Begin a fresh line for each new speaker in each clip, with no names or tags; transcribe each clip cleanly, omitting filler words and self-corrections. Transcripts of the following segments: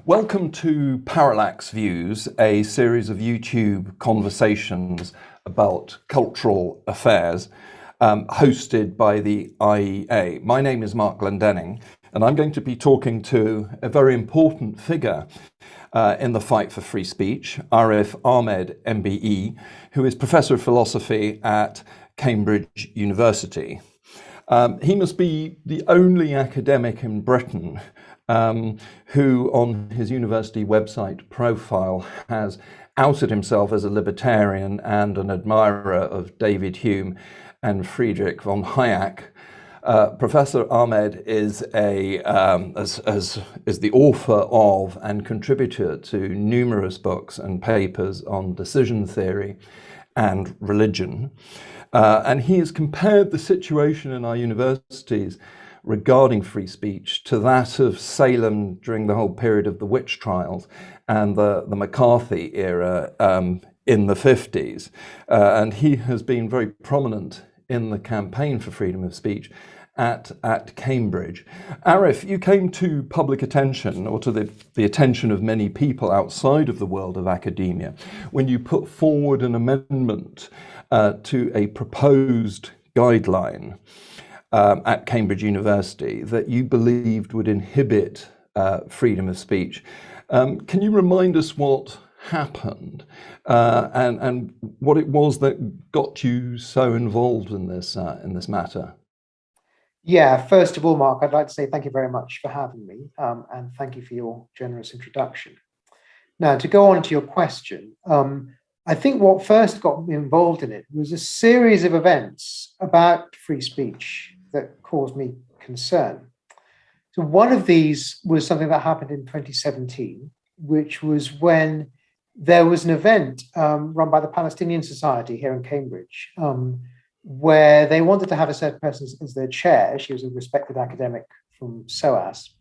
Welcome to Parallax Views, a series of YouTube conversations about cultural affairs hosted by the IEA. My name is Marc Glendening, and I'm going to be talking to a very important figure in the fight for free speech, Arif Ahmed, MBE, who is Professor of Philosophy at Cambridge University. He must be the only academic in Britain who on his university website profile has outed himself as a libertarian and an admirer of David Hume and Friedrich von Hayek. Professor Ahmed is the author of and contributor to numerous books and papers on decision theory and religion. And he has compared the situation in our universities regarding free speech to that of Salem during the whole period of the witch trials and the McCarthy era in the 50s. And he has been very prominent in the campaign for freedom of speech at Cambridge. Arif, you came to public attention, or to the attention of many people outside of the world of academia, when you put forward an amendment to a proposed guideline at Cambridge University that you believed would inhibit freedom of speech. Can you remind us what happened and what it was that got you so involved in this matter?
Yeah, first of all, Mark, I'd like to say thank you very much for having me, and thank you for your generous introduction. Now, to go on to your question, I think what first got me involved in it was a series of events about free speech that caused me concern. So one of these was something that happened in 2017, which was when there was an event run by the Palestinian Society here in Cambridge, where they wanted to have a certain person as their chair. She was a respected academic from SOAS.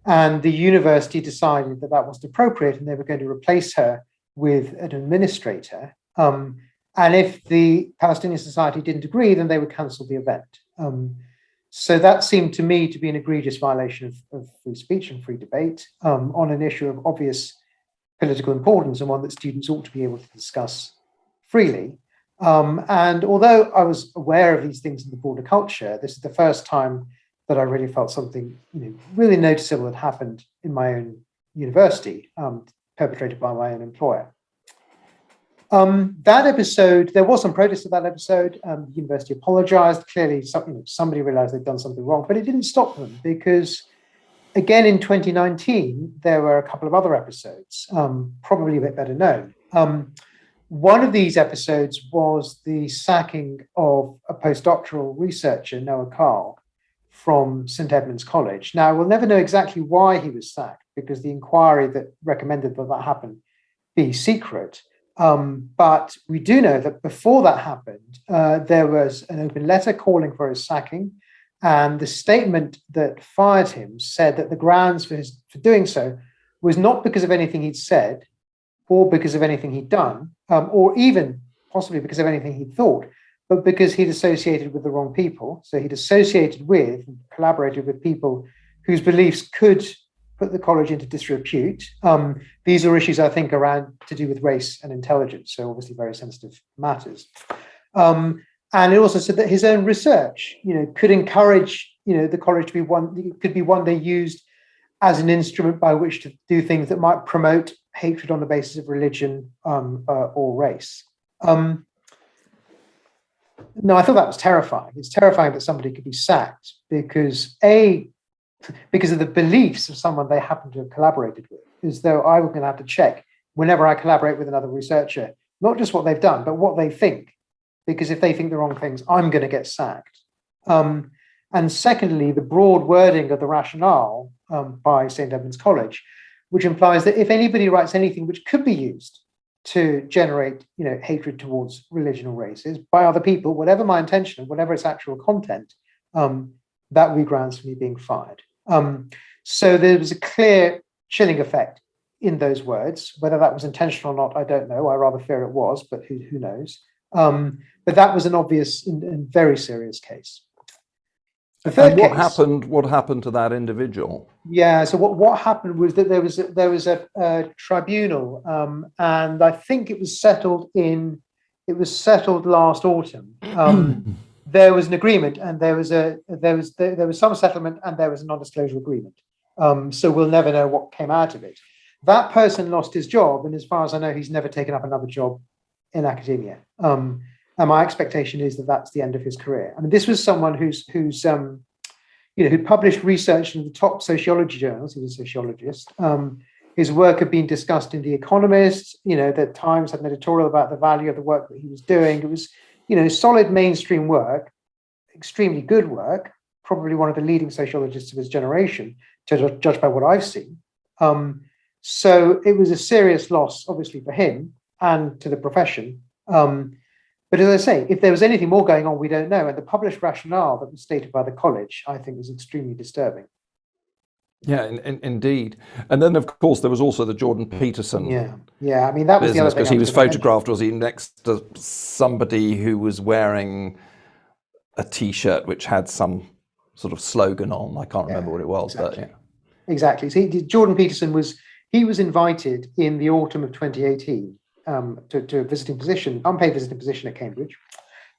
And the university decided that that wasn't appropriate and they were going to replace her with an administrator. And if the Palestinian Society didn't agree, then they would cancel the event. So that seemed to me to be an egregious violation of free speech and free debate on an issue of obvious political importance and one that students ought to be able to discuss freely. And although I was aware of these things in the broader culture, this is the first time that I really felt something really noticeable had happened in my own university, perpetrated by my own employer. That episode, there was some protest at that episode. The university apologized. Clearly, somebody realized they'd done something wrong, but it didn't stop them because, again, in 2019, there were a couple of other episodes, probably a bit better known. One of these episodes was the sacking of a postdoctoral researcher, Noah Carl, from St Edmund's College. Now, we'll never know exactly why he was sacked because the inquiry that recommended that happen be secret. But we do know that before that happened, there was an open letter calling for his sacking, and the statement that fired him said that the grounds for doing so was not because of anything he'd said, or because of anything he'd done, or even possibly because of anything he'd thought, but because he'd associated with the wrong people. So he'd associated with and collaborated with people whose beliefs could put the college into disrepute. These are issues, I think, around to do with race and intelligence, so obviously very sensitive matters. And it also said that his own research, could encourage, the college to be one they used as an instrument by which to do things that might promote hatred on the basis of religion or race. No, I thought that was terrifying. It's terrifying that somebody could be sacked because of the beliefs of someone they happen to have collaborated with, as though I was going to have to check whenever I collaborate with another researcher, not just what they've done, but what they think. Because if they think the wrong things, I'm going to get sacked. And secondly, the broad wording of the rationale by St Edmund's College, which implies that if anybody writes anything which could be used to generate, hatred towards religion or races by other people, whatever my intention, whatever its actual content, that would be grounds for me being fired. So there was a clear chilling effect in those words. Whether that was intentional or not, I don't know. I rather fear it was, but who knows? But that was an obvious and very serious case. The third
And what
case,
happened? What happened to that individual?
yeah. So what happened was that there was a tribunal, and I think it was settled last autumn. There was an agreement, and there was some settlement, and there was a non-disclosure agreement. So we'll never know what came out of it. That person lost his job, and as far as I know, he's never taken up another job in academia. And my expectation is that that's the end of his career. I mean, this was someone who'd published research in the top sociology journals. He was a sociologist. His work had been discussed in The Economist. The Times had an editorial about the value of the work that he was doing. It was, solid mainstream work, extremely good work, probably one of the leading sociologists of his generation, to judge by what I've seen. So it was a serious loss, obviously, for him and to the profession. But as I say, if there was anything more going on, we don't know. And the published rationale that was stated by the college, I think, was extremely disturbing.
Yeah, indeed. And then, of course, there was also the Jordan Peterson.
Yeah. I mean, that was the other thing.
Because he was photographed, was he, next to somebody who was wearing a T-shirt which had some sort of slogan on. I can't remember what it was,
exactly.
but yeah.
Exactly. So Jordan Peterson was invited in the autumn of 2018 to a visiting position, unpaid visiting position at Cambridge.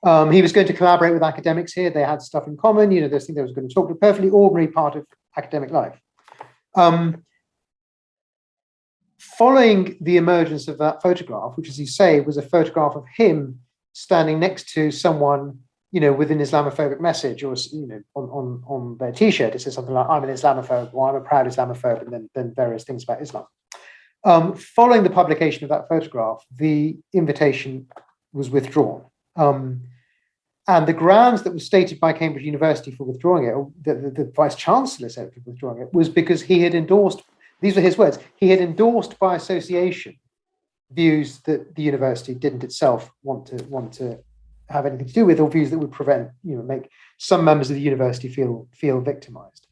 He was going to collaborate with academics here. They had stuff in common. There's things they was going to talk to, a perfectly ordinary part of academic life. Following the emergence of that photograph, which, as you say, was a photograph of him standing next to someone, with an Islamophobic message, or on their T-shirt, it says something like "I'm an Islamophobe" or "I'm a proud Islamophobe," and then various things about Islam. Following the publication of that photograph, the invitation was withdrawn. And the grounds that were stated by Cambridge University for withdrawing it, or the Vice-Chancellor said for withdrawing it, was because he had endorsed, these were his words, he had endorsed by association views that the university didn't itself want to have anything to do with, or views that would prevent, make some members of the university feel victimized.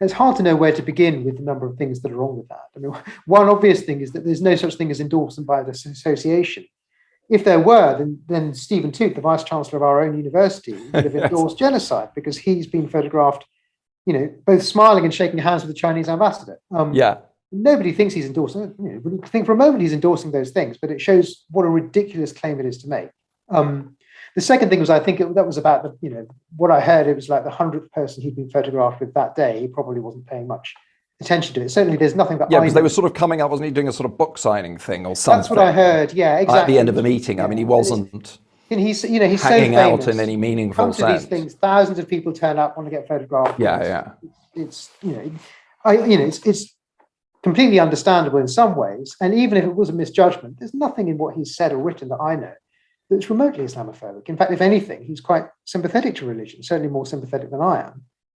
It's hard to know where to begin with the number of things that are wrong with that. I mean, one obvious thing is that there's no such thing as endorsement by the association. If there were, then Stephen Toote, the Vice-Chancellor of our own university, would have endorsed genocide, because he's been photographed, both smiling and shaking hands with the Chinese ambassador. Nobody thinks he's endorsing, wouldn't think for a moment he's endorsing those things, but it shows what a ridiculous claim it is to make. The second thing was, I think that was about what I heard. It was like the 100th person he'd been photographed with that day. He probably wasn't paying much attention to it. Certainly, there's nothing that.
Yeah, because they were sort of coming up, wasn't he, doing a sort of book signing thing or something?
That's what I heard. Yeah, exactly.
At the end of a meeting. Yeah. I mean, he wasn't.
And he's
hanging
so famous.
Out in any meaningful
Comes
sense.
To these things, thousands of people turn up, want to get photographed.
Yeah.
It's it's completely understandable in some ways. And even if it was a misjudgment, there's nothing in what he's said or written that I know that's remotely Islamophobic. In fact, if anything, he's quite sympathetic to religion, certainly more sympathetic than I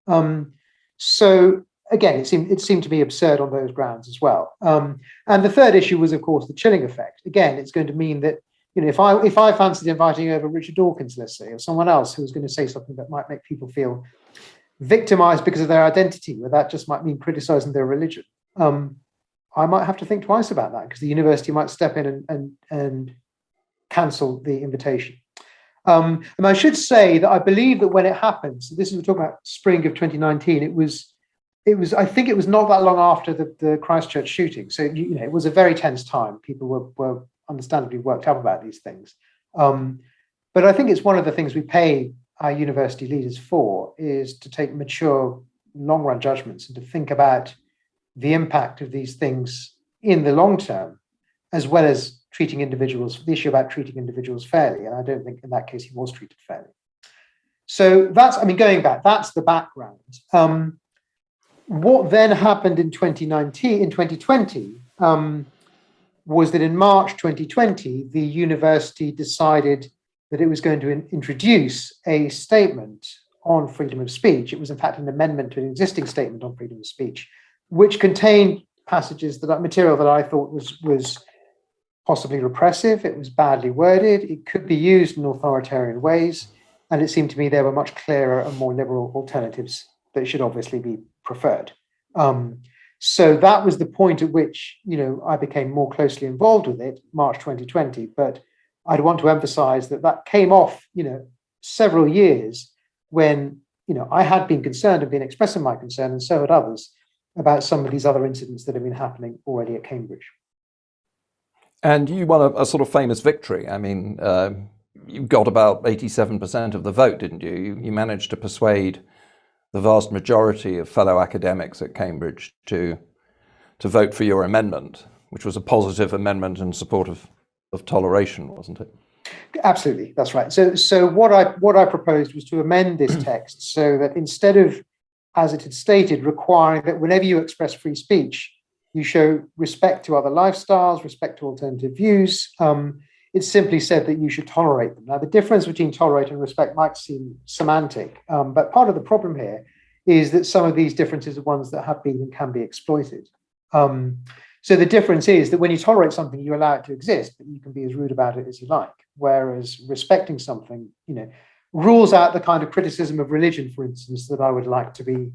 am. So again, it seemed to be absurd on those grounds as well. And the third issue was, of course, the chilling effect. Again, it's going to mean that if I fancied inviting over Richard Dawkins, let's say, or someone else who was going to say something that might make people feel victimized because of their identity, where that just might mean criticizing their religion, I might have to think twice about that, because the university might step in and cancel the invitation. And I should say that I believe that when it happened, so this is, we're talking about spring of 2019, it was I think it was not that long after the Christchurch shooting. So it was a very tense time. People were understandably worked up about these things. But I think it's one of the things we pay our university leaders for, is to take mature, long-run judgments and to think about the impact of these things in the long term, as well as treating individuals, the issue about treating individuals fairly. And I don't think in that case he was treated fairly. So going back, that's the background. What then happened in 2020, was that in March 2020, the university decided that it was going to introduce a statement on freedom of speech. It was, in fact, an amendment to an existing statement on freedom of speech, which contained passages, material that I thought was possibly repressive. It was badly worded. It could be used in authoritarian ways. And it seemed to me there were much clearer and more liberal alternatives that should obviously be preferred. So that was the point at which, I became more closely involved with it, March 2020. But I'd want to emphasize that came off, several years when I had been concerned and been expressing my concern, and so had others, about some of these other incidents that have been happening already at Cambridge.
And you won a sort of famous victory. I mean, you got about 87% of the vote, didn't you? You managed to persuade the vast majority of fellow academics at Cambridge to vote for your amendment, which was a positive amendment in support of toleration, wasn't it?
Absolutely, that's right. So what I proposed was to amend this text so that instead of, as it had stated, requiring that whenever you express free speech, you show respect to other lifestyles, respect to alternative views, it simply said that you should tolerate them. Now, the difference between tolerate and respect might seem semantic, but part of the problem here is that some of these differences are ones that have been and can be exploited. So the difference is that when you tolerate something, you allow it to exist, but you can be as rude about it as you like. Whereas respecting something, rules out the kind of criticism of religion, for instance, that I would like to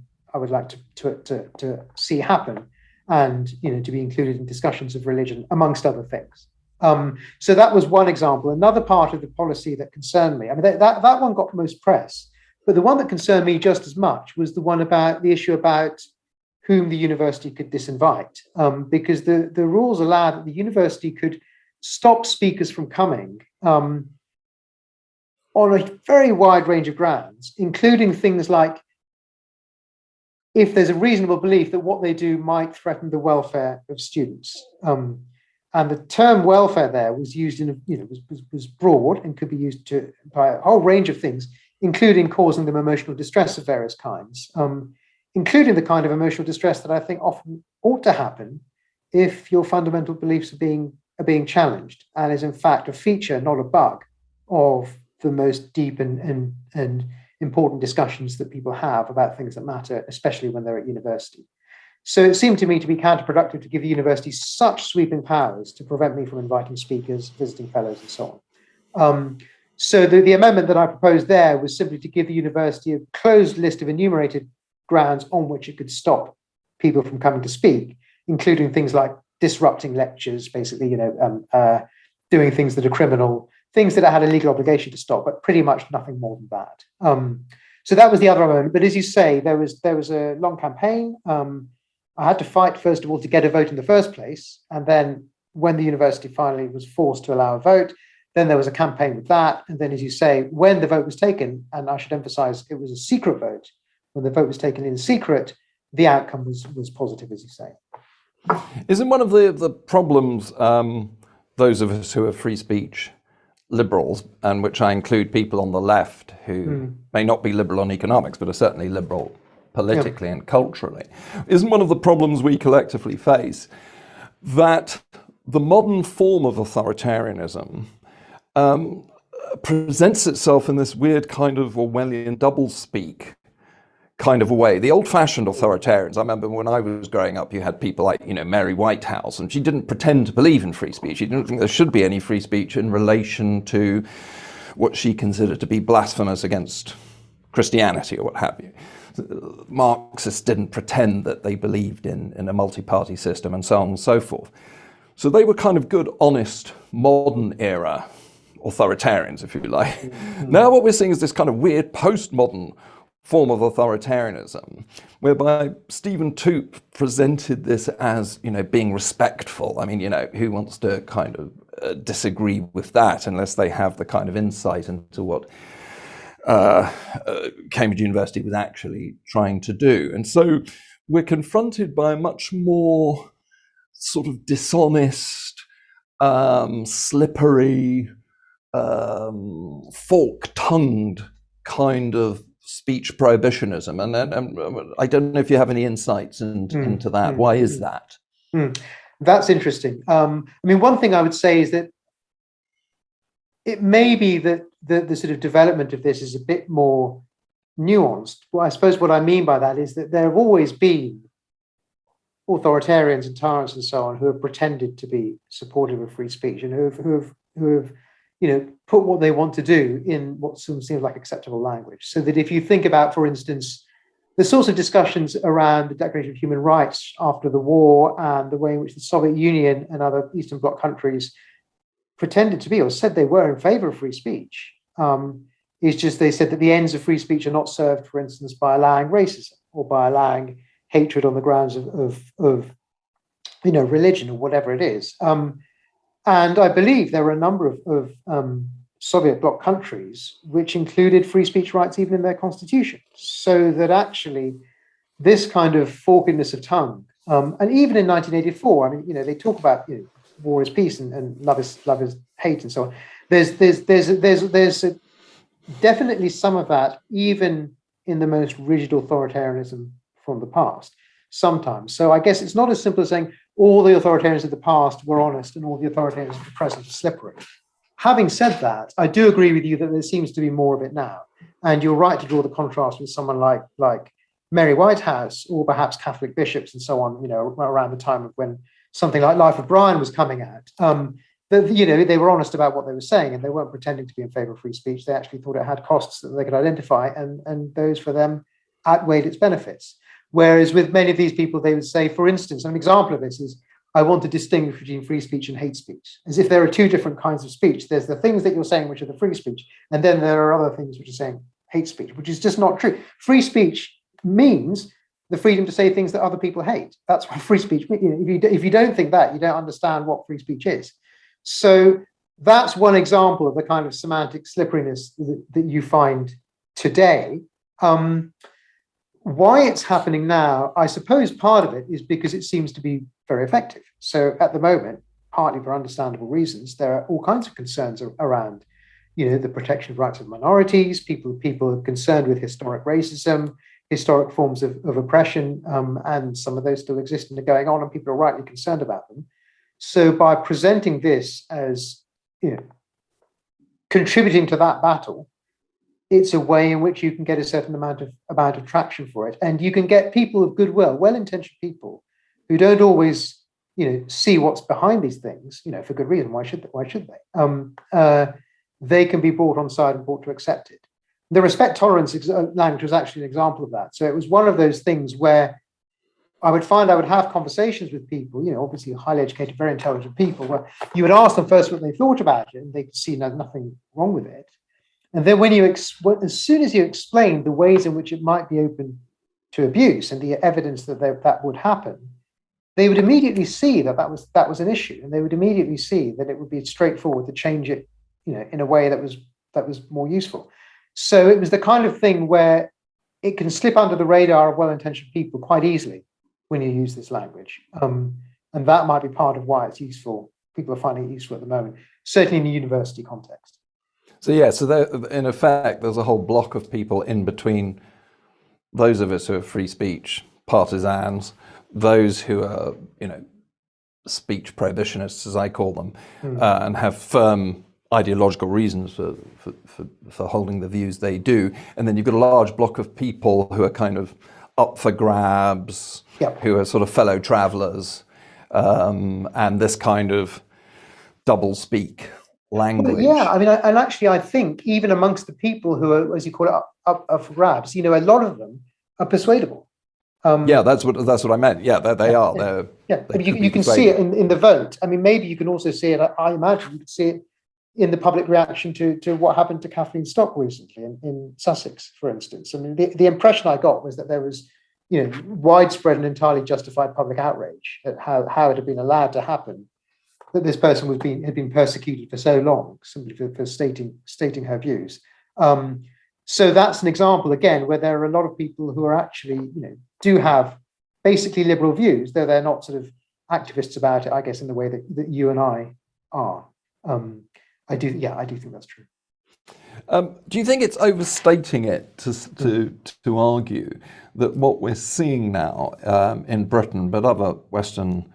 see happen, and to be included in discussions of religion, amongst other things. So that was one example. Another part of the policy that concerned me, I mean, that one got most press, but the one that concerned me just as much was the one about the issue about whom the university could disinvite, because the rules allowed that the university could stop speakers from coming on a very wide range of grounds, including things like if there's a reasonable belief that what they do might threaten the welfare of students. And the term welfare there was used in, was broad and could be used by a whole range of things, including causing them emotional distress of various kinds, including the kind of emotional distress that I think often ought to happen if your fundamental beliefs are being challenged, and is in fact a feature, not a bug, of the most deep and important discussions that people have about things that matter, especially when they're at university. So it seemed to me to be counterproductive to give the university such sweeping powers to prevent me from inviting speakers, visiting fellows, and so on. So the amendment that I proposed there was simply to give the university a closed list of enumerated grounds on which it could stop people from coming to speak, including things like disrupting lectures, basically, doing things that are criminal, things that I had a legal obligation to stop, but pretty much nothing more than that. So that was the other amendment. But as you say, there was a long campaign. I had to fight, first of all, to get a vote in the first place. And then when the university finally was forced to allow a vote, then there was a campaign with that. And then, as you say, when the vote was taken, and I should emphasize it was a secret vote, when the vote was taken in secret, the outcome was positive, as you say.
Isn't one of the problems, those of us who are free speech liberals, and which I include people on the left who may not be liberal on economics, but are certainly liberal politically and culturally, isn't one of the problems we collectively face that the modern form of authoritarianism presents itself in this weird kind of Orwellian doublespeak kind of a way. The old-fashioned authoritarians, I remember when I was growing up, you had people like, Mary Whitehouse, and she didn't pretend to believe in free speech. She didn't think there should be any free speech in relation to what she considered to be blasphemous against Christianity or what have you. Marxists didn't pretend that they believed in a multi-party system and so on and so forth. So they were kind of good, honest, modern era authoritarians, if you like. Now what we're seeing is this kind of weird postmodern form of authoritarianism, whereby Stephen Toop presented this as, being respectful. I mean, who wants to kind of disagree with that unless they have the kind of insight into what Cambridge University was actually trying to do. And so we're confronted by a much more sort of dishonest, slippery, fork-tongued kind of speech prohibitionism. And I don't know if you have any insights into that. Why is that?
That's interesting. One thing I would say is that it may be that the sort of development of this is a bit more nuanced. Well, I suppose what I mean by that is that there have always been authoritarians and tyrants and so on who have pretended to be supportive of free speech and who have put what they want to do in what seems like acceptable language. So that if you think about, for instance, the sorts of discussions around the Declaration of Human Rights after the war and the way in which the Soviet Union and other Eastern Bloc countries pretended to be or said they were in favor of free speech, It's just they said that the ends of free speech are not served, for instance, by allowing racism or by allowing hatred on the grounds of religion or whatever it is. And I believe there were a number of Soviet bloc countries which included free speech rights even in their constitution, so that actually this kind of forkedness of tongue, and even in 1984, I mean, they talk about war is peace and love is hate and so on. There's definitely some of that, even in the most rigid authoritarianism from the past, sometimes. So I guess it's not as simple as saying all the authoritarians of the past were honest and all the authoritarians of the present are slippery. Having said that, I do agree with you that there seems to be more of it now. And you're right to draw the contrast with someone like Mary Whitehouse or perhaps Catholic bishops and so on, around the time of when something like Life of Brian was coming out. They were honest about what they were saying and they weren't pretending to be in favor of free speech. They actually thought it had costs that they could identify and those for them outweighed its benefits. Whereas with many of these people, they would say, for instance, an example of this is, I want to distinguish between free speech and hate speech, as if there are two different kinds of speech. There's the things that you're saying, which are the free speech, and then there are other things which are saying hate speech, which is just not true. Free speech means the freedom to say things that other people hate. That's what free speech means. If you don't think that, you don't understand what free speech is. So that's one example of the kind of semantic slipperiness that you find today. Why it's happening now, I suppose part of it is because it seems to be very effective. So at the moment, partly for understandable reasons, there are all kinds of concerns around, the protection of rights of minorities. People are concerned with historic racism, historic forms of oppression, and some of those still exist and are going on, and people are rightly concerned about them. So by presenting this as, contributing to that battle, it's a way in which you can get a certain amount of traction for it. And you can get people of goodwill, well-intentioned people who don't always, see what's behind these things, for good reason. Why should they? They can be brought on side and brought to accept it. The respect tolerance language was actually an example of that. So it was one of those things where I would have conversations with people, obviously highly educated, very intelligent people, where you would ask them first what they thought about it, and they could see nothing wrong with it. And then as soon as you explained the ways in which it might be open to abuse and the evidence that would happen, they would immediately see that was an issue, and they would immediately see that it would be straightforward to change it, in a way that was more useful. So it was the kind of thing where it can slip under the radar of well-intentioned people quite easily when you use this language, and that might be part of why it's useful. People are finding it useful at the moment, certainly in the university context.
So there, in effect, there's a whole block of people in between those of us who are free speech partisans, those who are, speech prohibitionists, as I call them, and have firm ideological reasons for holding the views they do. And then you've got a large block of people who are kind of up for grabs, who are sort of fellow travelers, and this kind of double speak language.
Yeah, I mean, and actually, I think even amongst the people who are, as you call it, up for grabs, a lot of them are persuadable.
That's what I meant. Yeah, they are.
You can see it in the vote. I mean, maybe you can also see it. I imagine you could see it in the public reaction to what happened to Kathleen Stock recently in Sussex, for instance. I mean, the impression I got was that there was, widespread and entirely justified public outrage at how it had been allowed to happen, that this person had been persecuted for so long simply for stating her views. So that's an example again where there are a lot of people who are actually, do have basically liberal views, though they're not sort of activists about it, I guess, in the way that you and I are. I do think that's true.
Do you think it's overstating it to argue that what we're seeing now in Britain, but other Western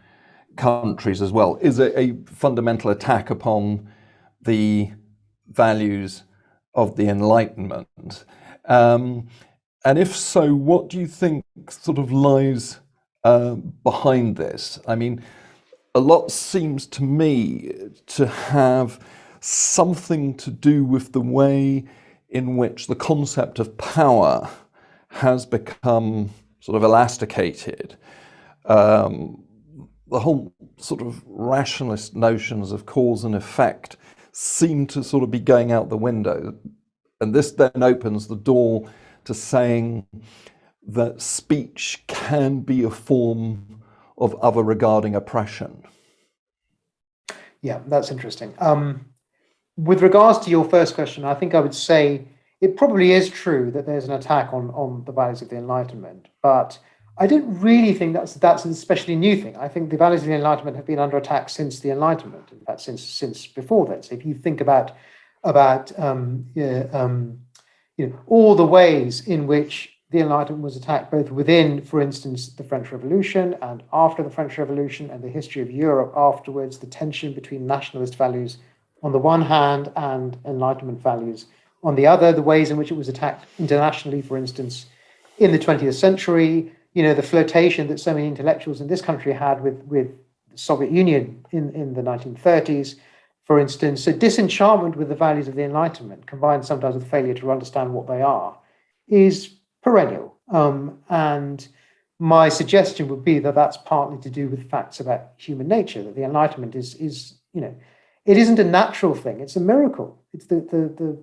countries as well, is a fundamental attack upon the values of the Enlightenment? And if so, what do you think sort of lies behind this? I mean, a lot seems to me to have something to do with the way in which the concept of power has become sort of elasticated. The whole sort of rationalist notions of cause and effect seem to sort of be going out the window. And this then opens the door to saying that speech can be a form of other regarding oppression.
Yeah, that's interesting. With regards to your first question, I think I would say it probably is true that there's an attack on the values of the Enlightenment, but I don't really think that's an especially new thing. I think the values of the Enlightenment have been under attack since the Enlightenment, in fact, since before then. So if you think about all the ways in which the Enlightenment was attacked, both within, for instance, the French Revolution and after the French Revolution, and the history of Europe afterwards, the tension between nationalist values on the one hand and Enlightenment values on the other, the ways in which it was attacked internationally, for instance, in the 20th century, the flirtation that so many intellectuals in this country had with the Soviet Union in the 1930s, for instance. So disenchantment with the values of the Enlightenment, combined sometimes with failure to understand what they are, is perennial. And my suggestion would be that that's partly to do with facts about human nature, that the Enlightenment is it isn't a natural thing, it's a miracle. It's the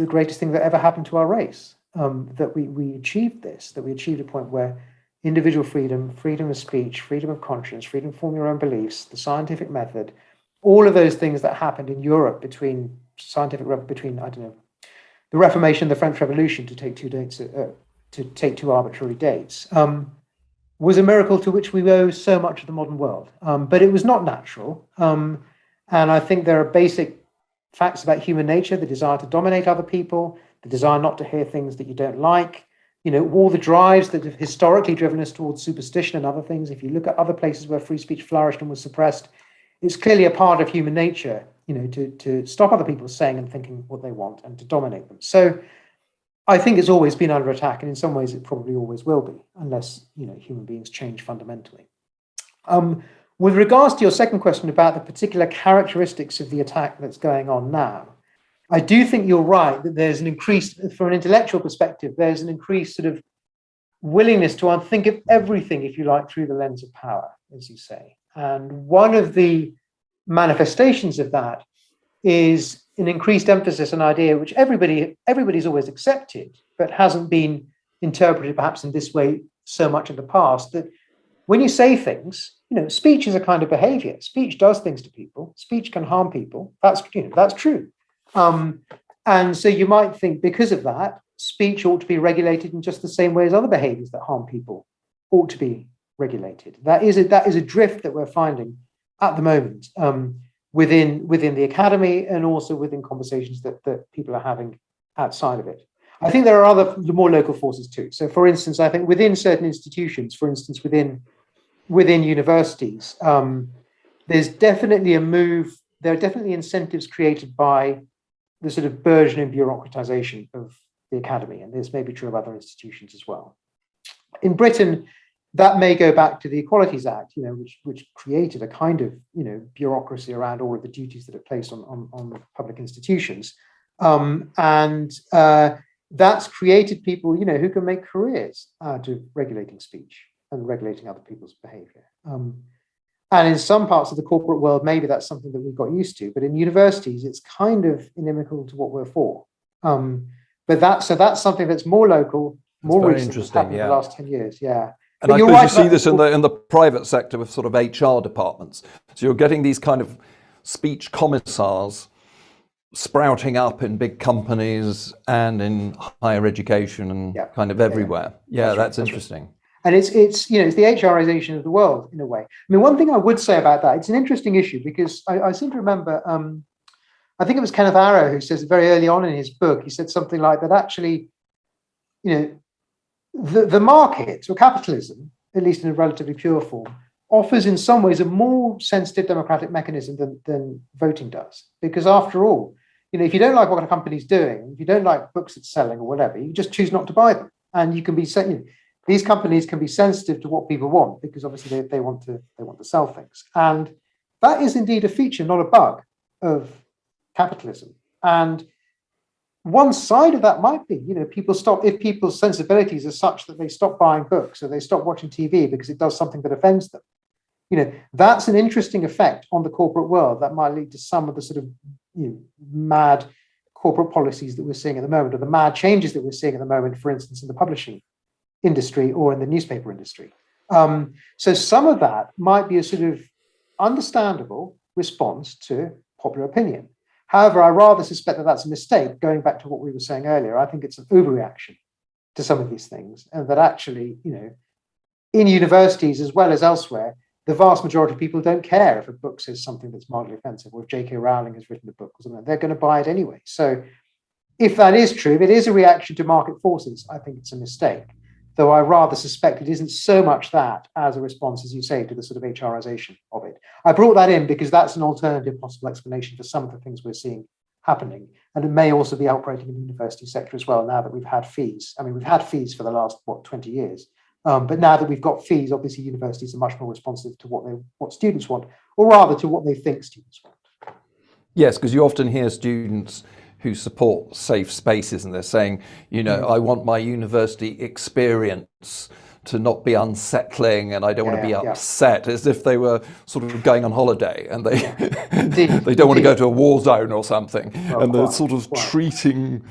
greatest thing that ever happened to our race, that we achieved this, that we achieved a point where individual freedom, freedom of speech, freedom of conscience, freedom to form your own beliefs, the scientific method, all of those things that happened in Europe between the Reformation and the French Revolution, to take two arbitrary dates, was a miracle to which we owe so much of the modern world. But it was not natural. And I think there are basic facts about human nature: the desire to dominate other people, the desire not to hear things that you don't like, all the drives that have historically driven us towards superstition and other things. If you look at other places where free speech flourished and was suppressed, it's clearly a part of human nature, to stop other people saying and thinking what they want and to dominate them. So I think it's always been under attack, and in some ways it probably always will be, unless human beings change fundamentally. With regards to your second question about the particular characteristics of the attack that's going on now, I do think you're right that there's an increase, from an intellectual perspective, there's an increased sort of willingness to unthink of everything, if you like, through the lens of power, as you say. And one of the manifestations of that is an increased emphasis on an idea which everybody's always accepted, but hasn't been interpreted perhaps in this way so much in the past, that when you say things, speech is a kind of behavior. Speech does things to people. Speech can harm people. That's true. And so you might think, because of that, speech ought to be regulated in just the same way as other behaviors that harm people ought to be regulated. That is a drift that we're finding at the moment, within the academy, and also within conversations that people are having outside of it. I think there are other more local forces too. So, for instance, I think within certain institutions, for instance, within universities, there's definitely a move. There are definitely incentives created by the sort of burgeoning bureaucratization of the academy, and this may be true of other institutions as well. In Britain, that may go back to the Equalities Act, which created a kind of bureaucracy around all of the duties that it placed on public institutions, and that's created people who can make careers out of regulating speech and regulating other people's behavior. And in some parts of the corporate world, maybe that's something that we've got used to, but in universities, it's kind of inimical to what we're for. But that's something that's more local, more recent, that's happened in the last 10 years. Yeah.
And I suppose you see this in the private sector with sort of HR departments. So you're getting these kind of speech commissars sprouting up in big companies and in higher education and kind of everywhere. Yeah, that's interesting. Right.
And it's the HRization of the world in a way. I mean, one thing I would say about that, it's an interesting issue, because I seem to remember, I think it was Kenneth Arrow who says very early on in his book, he said something like that actually, the market, or capitalism, at least in a relatively pure form, offers in some ways a more sensitive democratic mechanism than voting does. Because after all, if you don't like what a company's doing, if you don't like books it's selling or whatever, you just choose not to buy them. And you can be these companies can be sensitive to what people want, because obviously they want to sell things. And that is indeed a feature, not a bug, of capitalism. And one side of that might be, if people's sensibilities are such that they stop buying books or they stop watching TV because it does something that offends them, that's an interesting effect on the corporate world that might lead to some of the sort of mad corporate policies that we're seeing at the moment, or the mad changes that we're seeing at the moment, for instance, in the publishing industry or in the newspaper industry. So some of that might be a sort of understandable response to popular opinion. However, I rather suspect that that's a mistake. Going back to what we were saying earlier, I think it's an overreaction to some of these things, and that actually, in universities as well as elsewhere, the vast majority of people don't care if a book says something that's mildly offensive, or if J.K. Rowling has written a book or something. They're going to buy it anyway. So if that is true, if it is a reaction to market forces, I think it's a mistake. Though I rather suspect it isn't so much that as a response, as you say, to the sort of HRization of it. I brought that in because that's an alternative possible explanation for some of the things we're seeing happening. And it may also be operating in the university sector as well, now that we've had fees. I mean, we've had fees for the last, 20 years. But now that we've got fees, obviously universities are much more responsive to what students want, or rather to what they think students want.
Yes, because you often hear students who support safe spaces and they're saying, I want my university experience to not be unsettling, and I don't want to be upset, as if they were sort of going on holiday and they they don't want to go to a war zone or something. And they're sort of treating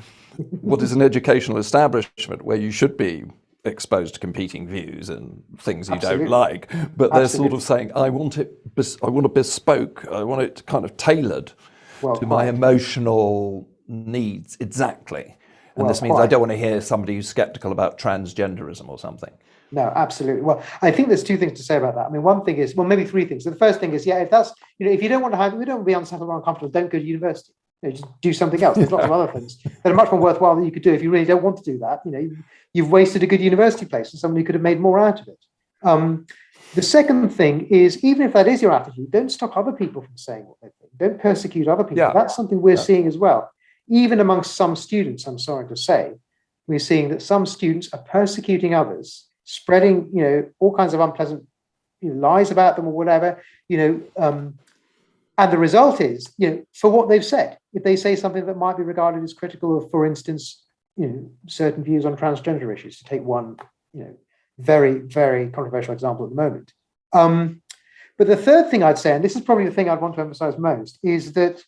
what is an educational establishment where you should be exposed to competing views and things you don't like, but they're sort of saying, I want it bespoke, I want it kind of tailored to my emotional needs exactly. And this means I don't want to hear somebody who's skeptical about transgenderism or something.
No, absolutely. Well, I think there's two things to say about that. I mean, one thing is, maybe three things. So the first thing is, if that's, if you don't want to be unsettled or uncomfortable, don't go to university. Just do something else. There's lots of other things that are much more worthwhile that you could do if you really don't want to do that. You've wasted a good university place and somebody could have made more out of it. The second thing is, even if that is your attitude, don't stop other people from saying what they think. Don't persecute other people. That's something we're seeing as well. Even amongst some students, I'm sorry to say, we're seeing that some students are persecuting others, spreading, all kinds of unpleasant lies about them or whatever, and the result is, for what they've said, if they say something that might be regarded as critical of, for instance, certain views on transgender issues, to take one, very, very controversial example at the moment. But the third thing I'd say, and this is probably the thing I'd want to emphasize most, is that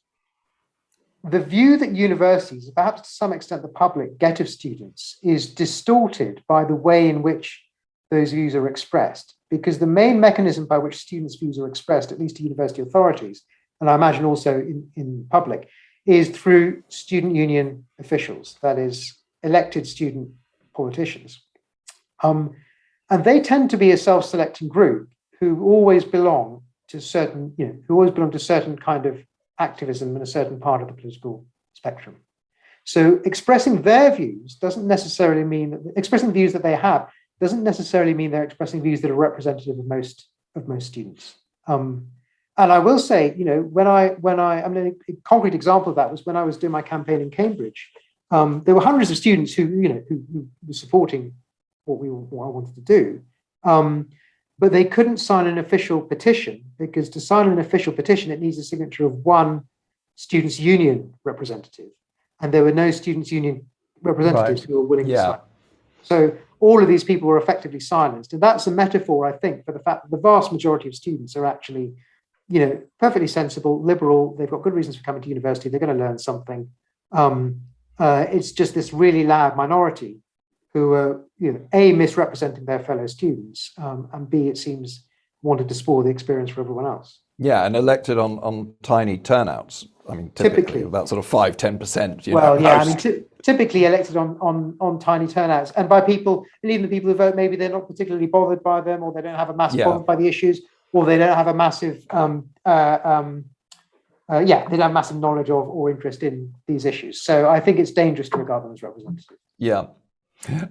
the view that universities, perhaps to some extent the public, get of students is distorted by the way in which those views are expressed. Because the main mechanism by which students' views are expressed, at least to university authorities, and I imagine also in public, is through student union officials, that is, elected student politicians. And they tend to be a self-selecting group who always belong to certain, kind of activism in a certain part of the political spectrum. So expressing their views doesn't necessarily mean that expressing the views that they have doesn't necessarily mean they're expressing views that are representative of most students. And I will say, I mean, a concrete example of that was when I was doing my campaign in Cambridge. There were hundreds of students who were supporting what I wanted to do, but they couldn't sign an official petition, because to sign an official petition, it needs a signature of one students' union representative, and there were no students' union representatives who were willing to sign. So all of these people were effectively silenced, and that's a metaphor, I think, for the fact that the vast majority of students are actually, perfectly sensible, liberal. They've got good reasons for coming to university. They're going to learn something. It's just this really loud minority who are, A, misrepresenting their fellow students, and B, it seems, wanted to spoil the experience for everyone else.
Yeah, and elected on tiny turnouts. I mean, typically about sort of 5-10%.
I mean, typically elected on tiny turnouts, and by people, and even the people who vote, maybe they're not particularly bothered by them, or they don't have a massive bothered by the issues, or they don't have a massive, they don't have massive knowledge of or interest in these issues. So I think it's dangerous to regard them as representative.
Yeah.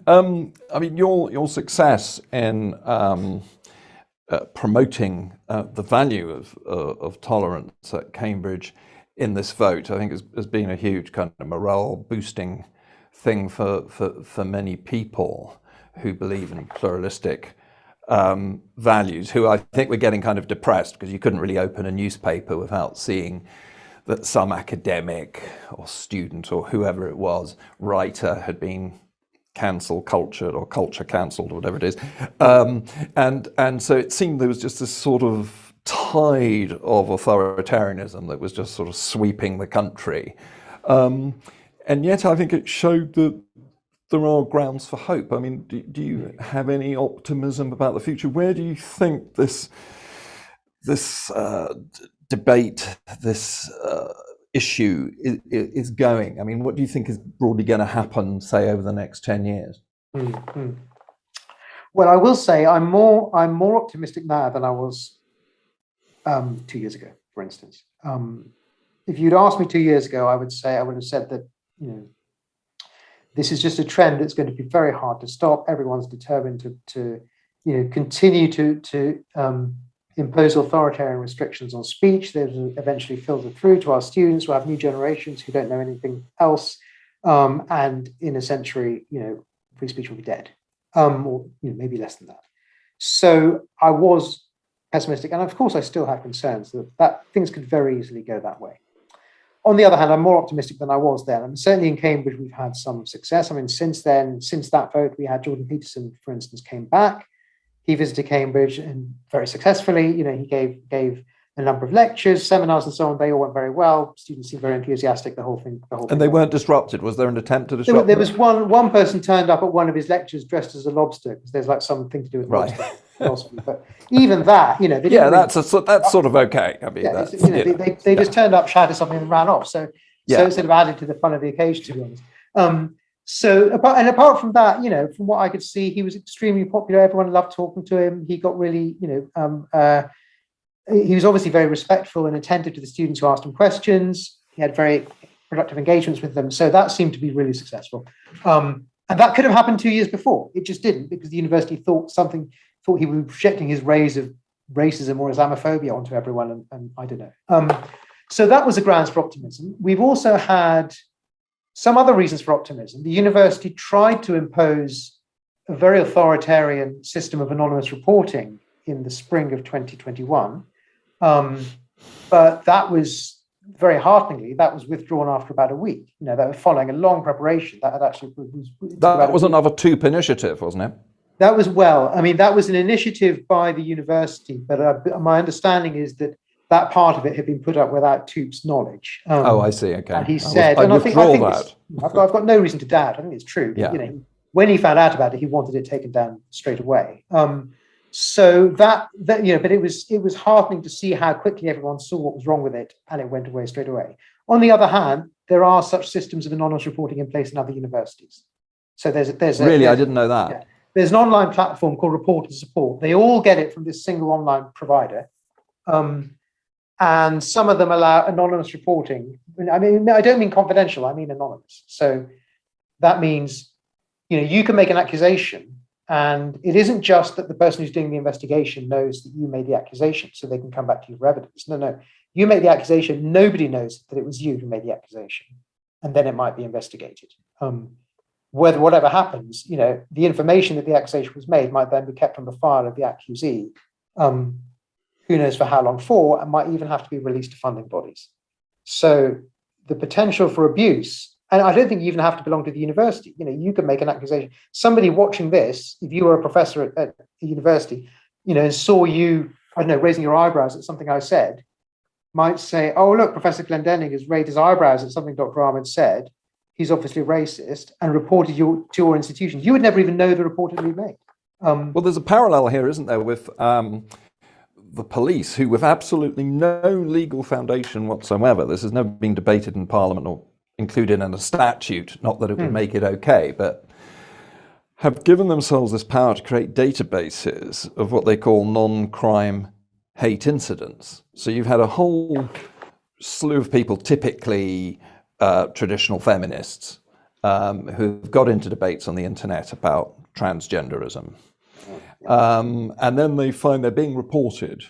I mean, your success in promoting the value of tolerance at Cambridge in this vote, I think has been a huge kind of morale boosting thing for many people who believe in pluralistic values, who I think were getting kind of depressed because you couldn't really open a newspaper without seeing that some academic or student or whoever it was, writer, had been cultured or culture cancelled or whatever it is. And so it seemed there was just this sort of tide of authoritarianism that was just sort of sweeping the country. And yet I think it showed that there are grounds for hope. I mean, do you have any optimism about the future? Where do you think this debate, this issue is going? I mean, what do you think is broadly going to happen, say, over the next 10 years?
Mm-hmm. Well, I will say I'm more optimistic now than I was 2 years ago, for instance. If you'd asked me 2 years ago, I would have said that, this is just a trend that's going to be very hard to stop. Everyone's determined to continue to impose authoritarian restrictions on speech. Those will eventually filter through to our students. We'll have new generations who don't know anything else. And in a century, free speech will be dead, or maybe less than that. So I was pessimistic, and of course I still have concerns that things could very easily go that way. On the other hand, I'm more optimistic than I was then. And certainly in Cambridge, we've had some success. I mean, since that vote, we had Jordan Peterson, for instance, came back. He visited Cambridge and very successfully. He gave a number of lectures, seminars, and so on. They all went very well. Students seemed very enthusiastic. The whole thing.
And they weren't disrupted. Was there an attempt to disrupt?
There was one person turned up at one of his lectures dressed as a lobster, because there's like something to do with lobster philosophy. But even that,
that's sort of okay. I mean,
they just turned up, shouted something, and ran off. So it sort of added to the fun of the occasion, to be honest. Apart from that, from what I could see, he was extremely popular. Everyone loved talking to him. He got really, he was obviously very respectful and attentive to the students who asked him questions. He had very productive engagements with them. So that seemed to be really successful. And that could have happened 2 years before. It just didn't, because the university thought he was projecting his rays of racism or Islamophobia onto everyone. And I don't know. So that was the grounds for optimism. We've also had some other reasons for optimism. The university tried to impose a very authoritarian system of anonymous reporting in the spring of 2021. But that was very hearteningly, that was withdrawn after about a week. That was following a long preparation. That
was another TOOP initiative, wasn't it?
That was an initiative by the university, but my understanding is that part of it had been put up without TOOP's knowledge.
I see. Okay.
And he said,
I think that.
I've got no reason to doubt. I think it's true.
Yeah.
When he found out about it, he wanted it taken down straight away. So but it was heartening to see how quickly everyone saw what was wrong with it, and it went away straight away. On the other hand, there are such systems of anonymous reporting in place in other universities. So I didn't know that. Yeah. There's an online platform called Reporter Support. They all get it from this single online provider. And some of them allow anonymous reporting. I mean, I don't mean confidential, I mean anonymous. So that means, you can make an accusation, and it isn't just that the person who's doing the investigation knows that you made the accusation, so they can come back to you for evidence. No. You make the accusation, nobody knows that it was you who made the accusation, and then it might be investigated. Whatever happens, the information that the accusation was made might then be kept on the file of the accusee, who knows for how long for, and might even have to be released to funding bodies. So the potential for abuse, and I don't think you even have to belong to the university. You can make an accusation. Somebody watching this, if you were a professor at a university, and saw you, I don't know, raising your eyebrows at something I said, might say, "Oh, look, Professor Glendening has raised his eyebrows at something Dr. Ahmed said. He's obviously racist," and reported you to your institution. You would never even know the report had been made.
Well, there's a parallel here, isn't there, with the police, who, with absolutely no legal foundation whatsoever, this has never been debated in Parliament or included in a statute, not that it would make it okay, but have given themselves this power to create databases of what they call non-crime hate incidents. So you've had a whole slew of people, typically traditional feminists, who've got into debates on the internet about transgenderism. And then they find they're being reported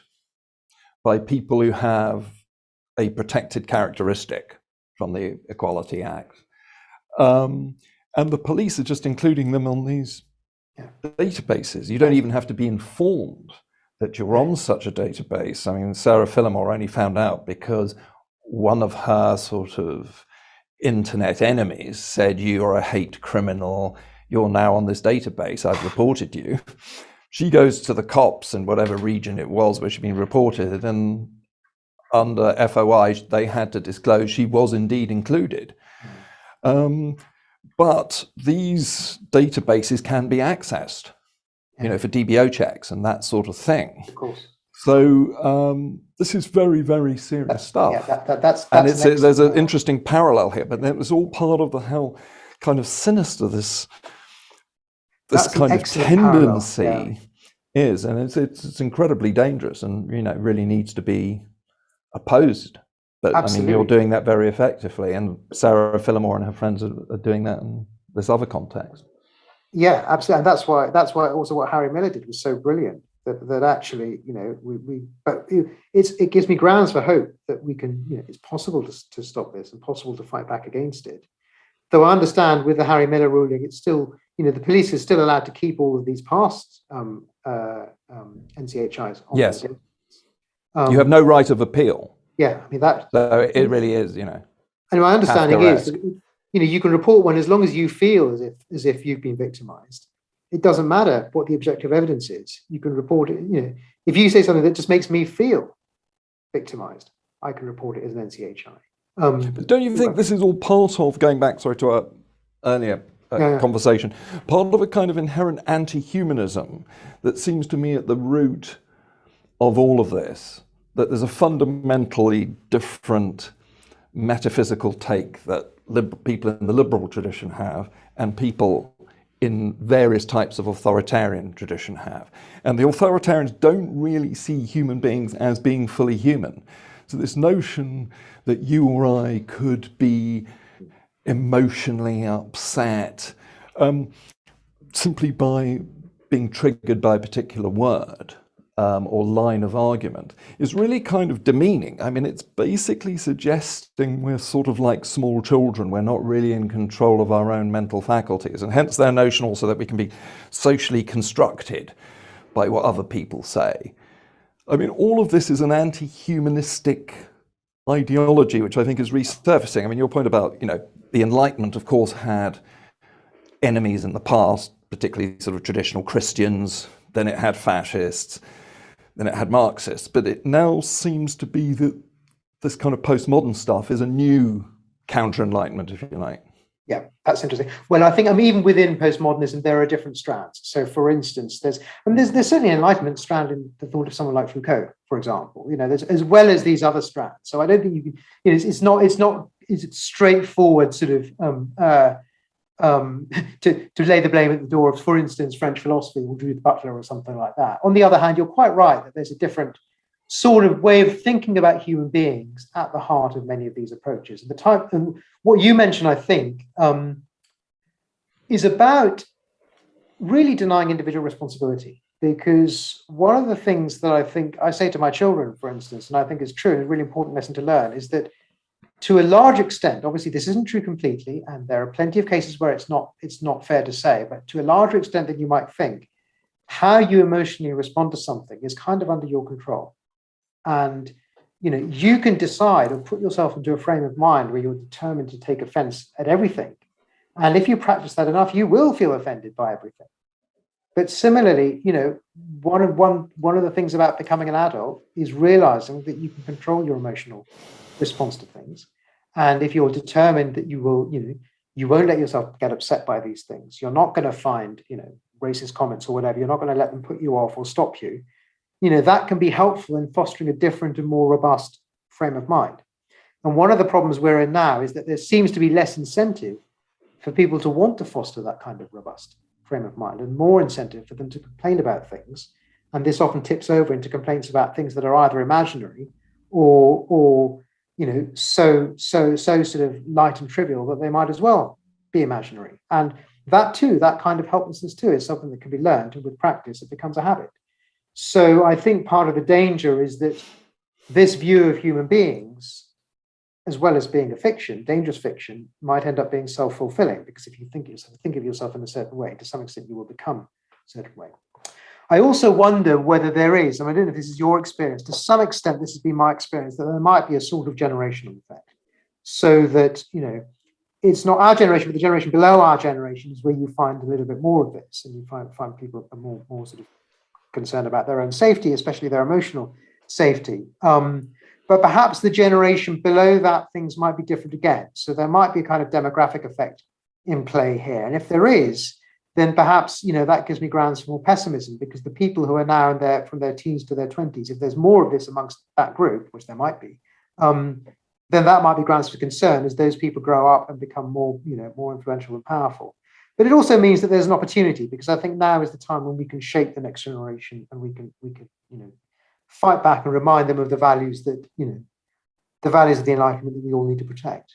by people who have a protected characteristic from the Equality Act. And the police are just including them on these databases. You don't even have to be informed that you're on such a database. I mean, Sarah Phillimore only found out because one of her sort of internet enemies said, "You're a hate criminal. You're now on this database. I've reported you." She goes to the cops in whatever region it was where she'd been reported, and under FOI, they had to disclose she was indeed included. But these databases can be accessed, for DBO checks and that sort of thing.
Of course.
So this is very, very serious stuff.
Yeah, that's
and there's an interesting parallel here, but it was all part of how kind of sinister this kind of tendency is, and it's incredibly dangerous, and really needs to be opposed. But
Absolutely.
I mean, you're doing that very effectively, and Sarah Phillimore and her friends are doing that in this other context.
Yeah, absolutely, and that's why also what Harry Miller did was so brilliant. That actually, it gives me grounds for hope that we can, it's possible to stop this and possible to fight back against it. Though I understand with the Harry Miller ruling, it's still, the police is still allowed to keep all of these past NCHIs.
Yes. You have no right of appeal.
Yeah, I mean that.
So it really is,
And my understanding is that, you can report one as long as you feel as if you've been victimized. It doesn't matter what the objective evidence is. You can report it. If you say something that just makes me feel victimized, I can report it as an NCHI.
But don't you think this is all part of, going back, to our earlier conversation, part of a kind of inherent anti-humanism that seems to me at the root of all of this? That there's a fundamentally different metaphysical take that people in the liberal tradition have, and people in various types of authoritarian tradition have. And the authoritarians don't really see human beings as being fully human. So this notion that you or I could be emotionally upset simply by being triggered by a particular word or line of argument is really kind of demeaning. I mean, it's basically suggesting we're sort of like small children. We're not really in control of our own mental faculties, and hence their notion also that we can be socially constructed by what other people say. I mean, all of this is an anti-humanistic ideology, which I think is resurfacing. I mean, your point about, the Enlightenment, of course, had enemies in the past, particularly sort of traditional Christians. Then it had fascists. Then it had Marxists, but it now seems to be that this kind of postmodern stuff is a new counter-Enlightenment, if you like.
Yeah, that's interesting. Well, I think even within postmodernism, there are different strands. So, for instance, there's certainly an Enlightenment strand in the thought of someone like Foucault, for example. There's, as well as these other strands. So I don't think you can. It's not straightforward sort of. To lay the blame at the door of, for instance, French philosophy or Judith Butler or something like that. On the other hand, you're quite right that there's a different sort of way of thinking about human beings at the heart of many of these approaches. And what you mentioned, I think, is about really denying individual responsibility. Because one of the things that I think I say to my children, for instance, and I think is true and a really important lesson to learn, is that to a large extent, obviously this isn't true completely, and there are plenty of cases where it's not fair to say, but to a larger extent than you might think, how you emotionally respond to something is kind of under your control. And you can decide or put yourself into a frame of mind where you're determined to take offense at everything. And if you practice that enough, you will feel offended by everything. But similarly, one of the things about becoming an adult is realizing that you can control your emotional response to things. And if you're determined that you won't let yourself get upset by these things, you're not going to find, racist comments or whatever, you're not going to let them put you off or stop you, that can be helpful in fostering a different and more robust frame of mind. And one of the problems we're in now is that there seems to be less incentive for people to want to foster that kind of robust frame of mind, and more incentive for them to complain about things. And this often tips over into complaints about things that are either imaginary or so sort of light and trivial that they might as well be imaginary. And that too, that kind of helplessness too, is something that can be learned, and with practice it becomes a habit. So I think part of the danger is that this view of human beings, as well as being a fiction, dangerous fiction, might end up being self-fulfilling, because if you think of yourself in a certain way, to some extent you will become a certain way. I also wonder whether there is, and I don't know if this is your experience, to some extent this has been my experience, that there might be a sort of generational effect. So that, it's not our generation, but the generation below our generation is where you find a little bit more of this, and you find people are more sort of concerned about their own safety, especially their emotional safety. but perhaps the generation below that, things might be different again. So there might be a kind of demographic effect in play here. And if there is, then perhaps, that gives me grounds for more pessimism, because the people who are now from their teens to their 20s, if there's more of this amongst that group, which there might be, then that might be grounds for concern as those people grow up and become more influential and powerful. But it also means that there's an opportunity, because I think now is the time when we can shape the next generation, and we can fight back and remind them of the values that, the values of the Enlightenment that we all need to protect.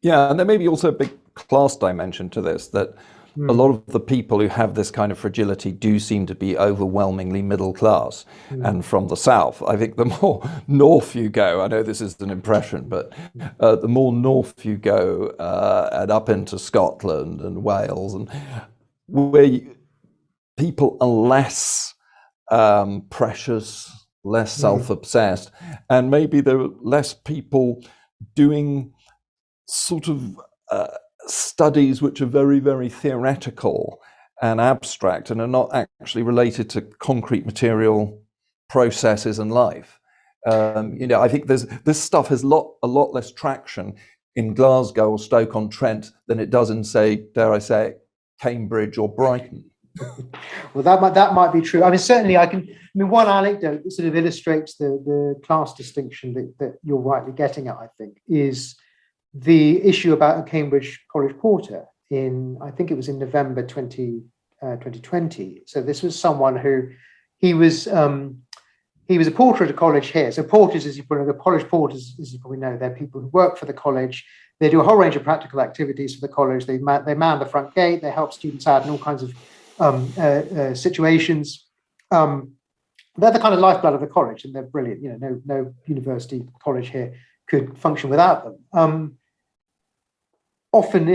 Yeah, and there may be also a big class dimension to this, that a lot of the people who have this kind of fragility do seem to be overwhelmingly middle class and from the south. I think the more north you go, I know this is an impression, but the more north you go and up into Scotland and Wales, and where people are less precious, less self-obsessed, and maybe there are less people doing sort of studies which are very, very theoretical and abstract and are not actually related to concrete material processes in life. I think this stuff has a lot less traction in Glasgow or Stoke-on-Trent than it does in, say, dare I say it, Cambridge or Brighton.
Well, that might be true. I mean, certainly one anecdote that sort of illustrates the class distinction that you're rightly getting at, I think, is the issue about a Cambridge College porter I think it was in November 2020. So this was someone who, he was a porter at a college here. So porters, as you probably know, college porters, as you probably know, they're people who work for the college. They do a whole range of practical activities for the college. They man the front gate. They help students out in all kinds of situations. They're the kind of lifeblood of the college, and they're brilliant. No university college here could function without them. Often,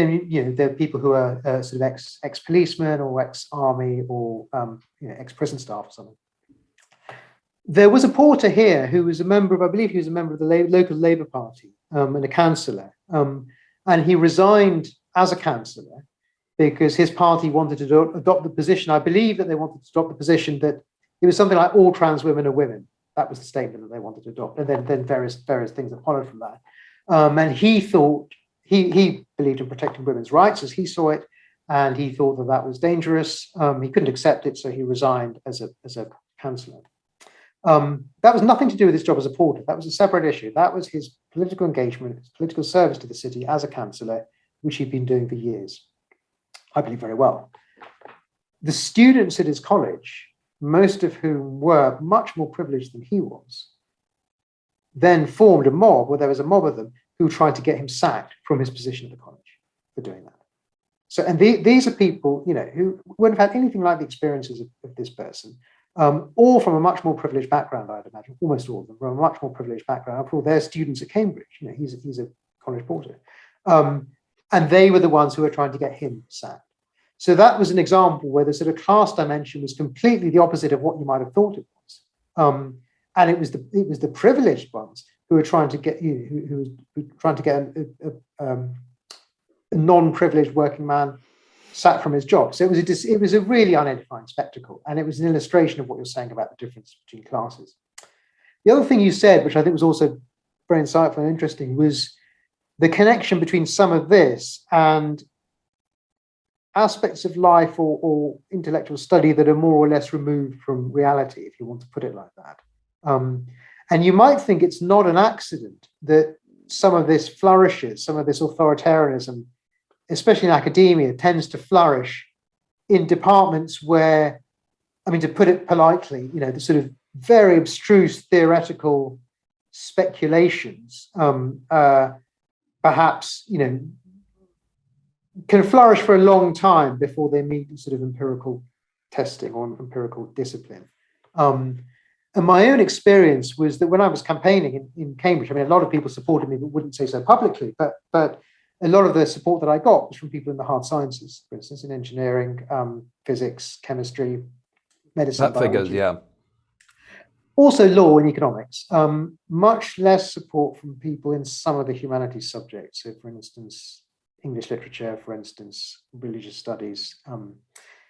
there are people who are sort of ex-policemen or ex-army or ex-prison staff or something. There was a porter here who was a member of, I believe he was a member of the local Labour Party and a councillor. And he resigned as a councillor because his party wanted to adopt the position. I believe that they wanted to adopt the position that it was something like all trans women are women. That was the statement that they wanted to adopt. And then various things that followed from that. And he thought, he believed in protecting women's rights as he saw it, and he thought that was dangerous. He couldn't accept it, so he resigned as a councillor. That was nothing to do with his job as a porter. That was a separate issue. That was his political engagement, his political service to the city as a councillor, which he'd been doing for years, I believe very well. The students at his college, most of whom were much more privileged than he was, then formed a mob, where there was a mob of them, who tried to get him sacked from his position at the college for doing that. So, and these are people, who wouldn't have had anything like the experiences of this person, all from a much more privileged background, I'd imagine, almost all of them from a much more privileged background. After all, they're students at Cambridge. He's a college porter. And they were the ones who were trying to get him sacked. So that was an example where the sort of class dimension was completely the opposite of what you might have thought it was. And it was the privileged ones who were trying to get who were trying to get a non-privileged working man sacked from his job. So it was a really unedifying spectacle, and it was an illustration of what you're saying about the difference between classes. The other thing you said, which I think was also very insightful and interesting, was the connection between some of this and aspects of life or intellectual study that are more or less removed from reality, if you want to put it like that. And you might think it's not an accident that some of this flourishes, some of this authoritarianism, especially in academia, tends to flourish in departments where, I mean, to put it politely, the sort of very abstruse theoretical speculations, perhaps, can flourish for a long time before they meet sort of empirical testing or empirical discipline. And my own experience was that when I was campaigning in Cambridge, I mean, a lot of people supported me, but wouldn't say so publicly, but a lot of the support that I got was from people in the hard sciences, for instance, in engineering, physics, chemistry, medicine.
That figures, yeah.
Also law and economics. Much less support from people in some of the humanities subjects. So, for instance, English literature, for instance, religious studies.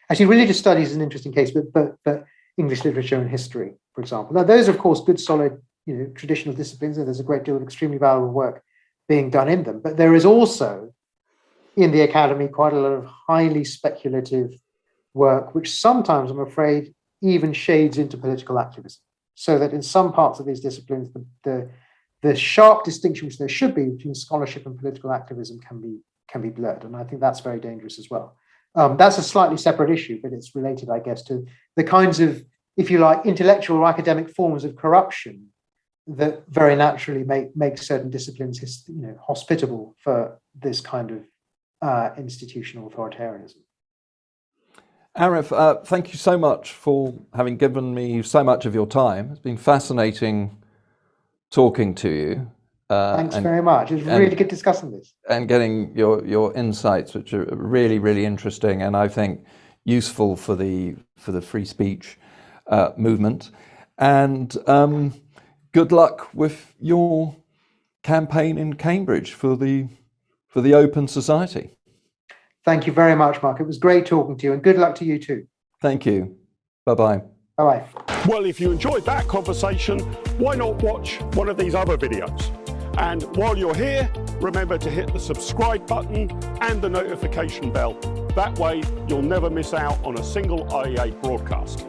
Actually, religious studies is an interesting case, but English literature and history, for example. Now, those are, of course, good, solid, traditional disciplines, and there's a great deal of extremely valuable work being done in them. But there is also in the academy quite a lot of highly speculative work, which sometimes, I'm afraid, even shades into political activism. So that in some parts of these disciplines, the sharp distinction which there should be between scholarship and political activism can be blurred, and I think that's very dangerous as well. That's a slightly separate issue, but it's related, I guess, to the kinds of, if you like, intellectual or academic forms of corruption that very naturally make certain disciplines, hospitable for this kind of institutional authoritarianism.
Arif, thank you so much for having given me so much of your time. It's been fascinating talking to you.
Thanks very much. It was really good discussing this.
And getting your insights, which are really, really interesting and I think useful for the free speech movement. And good luck with your campaign in Cambridge for the Open Society.
Thank you very much, Mark. It was great talking to you, and good luck to you too.
Thank you. Bye-bye.
Bye-bye.
Well, if you enjoyed that conversation, why not watch one of these other videos? And while you're here, remember to hit the subscribe button and the notification bell. That way, you'll never miss out on a single IEA broadcast.